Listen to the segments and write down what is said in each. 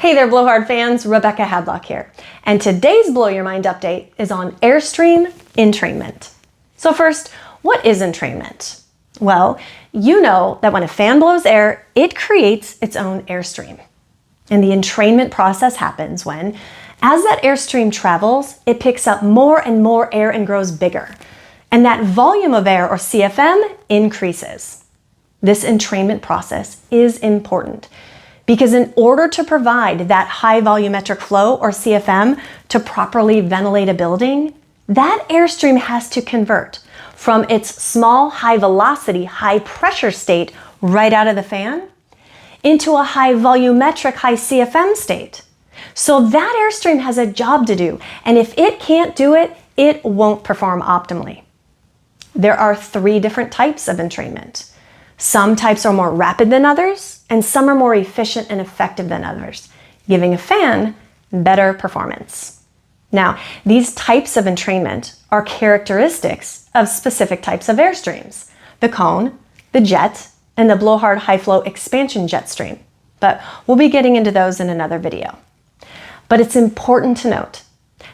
Hey there, BlowHard fans, Rebecca Hadlock here. And today's Blow Your Mind update is on Airstream Entrainment. So first, what is entrainment? Well, you know that when a fan blows air, it creates its own airstream. And the entrainment process happens when, as that airstream travels, it picks up more and more air and grows bigger. And that volume of air, or CFM, increases. This entrainment process is important because in order to provide that high volumetric flow, or CFM, to properly ventilate a building, that airstream has to convert from its small, high velocity, high pressure state right out of the fan into a high volumetric, high CFM state. So that airstream has a job to do, and if it can't do it, it won't perform optimally. There are 3 different types of entrainment. Some types are more rapid than others, and some are more efficient and effective than others, giving a fan better performance. Now, these types of entrainment are characteristics of specific types of airstreams: the cone, the jet, and the BlowHard high flow expansion jet stream. But we'll be getting into those in another video. But it's important to note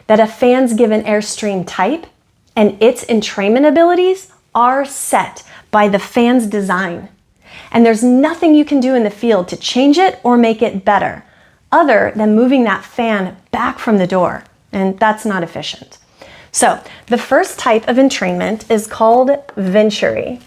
that a fan's given airstream type and its entrainment abilities are set by the fan's design. And there's nothing you can do in the field to change it or make it better, other than moving that fan back from the door, and that's not efficient. So the first type of entrainment is called Venturi.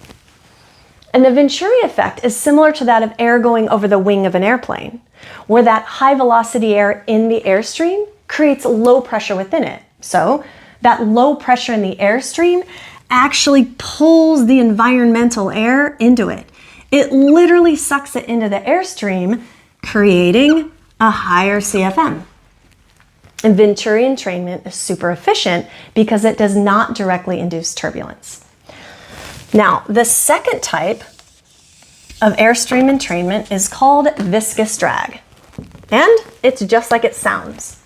And the Venturi effect is similar to that of air going over the wing of an airplane, where that high velocity air in the airstream creates low pressure within it. So that low pressure in the airstream actually pulls the environmental air into it. It literally sucks it into the airstream, creating a higher CFM. And Venturi entrainment is super efficient because it does not directly induce turbulence. Now, the second type of airstream entrainment is called viscous drag. And it's just like it sounds.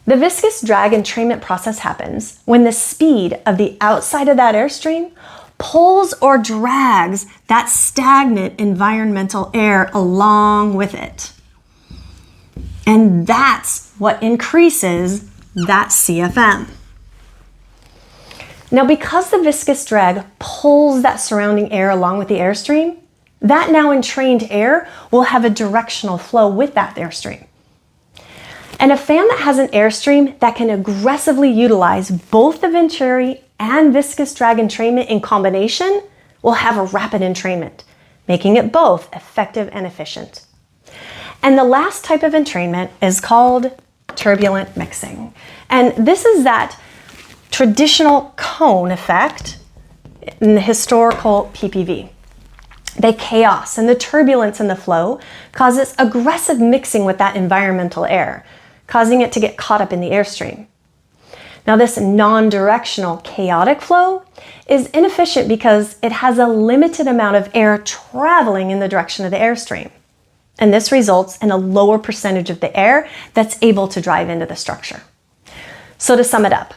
The viscous drag entrainment process happens when the speed of the outside of that airstream pulls or drags that stagnant environmental air along with it. And that's what increases that CFM. Now, because the viscous drag pulls that surrounding air along with the airstream, that now entrained air will have a directional flow with that airstream. And a fan that has an airstream that can aggressively utilize both the Venturi and viscous drag entrainment in combination will have a rapid entrainment, making it both effective and efficient. And the last type of entrainment is called turbulent mixing. And this is that traditional cone effect in the historical PPV. The chaos and the turbulence in the flow causes aggressive mixing with that environmental air, causing it to get caught up in the airstream. Now, this non-directional chaotic flow is inefficient because it has a limited amount of air traveling in the direction of the airstream. And this results in a lower percentage of the air that's able to drive into the structure. So to sum it up,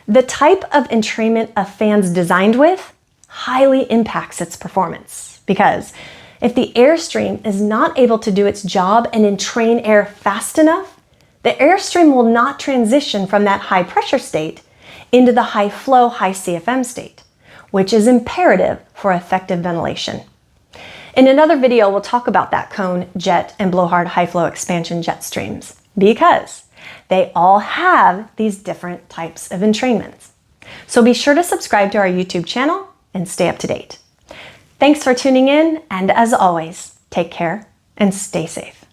the type of entrainment a fan's designed with highly impacts its performance, because if the airstream is not able to do its job and entrain air fast enough, the airstream will not transition from that high pressure state into the high flow, high CFM state, which is imperative for effective ventilation. In another video, we'll talk about that cone, jet, and BlowHard high flow expansion jet streams because they all have these different types of entrainments. So be sure to subscribe to our YouTube channel and stay up to date. Thanks for tuning in, and as always, take care and stay safe.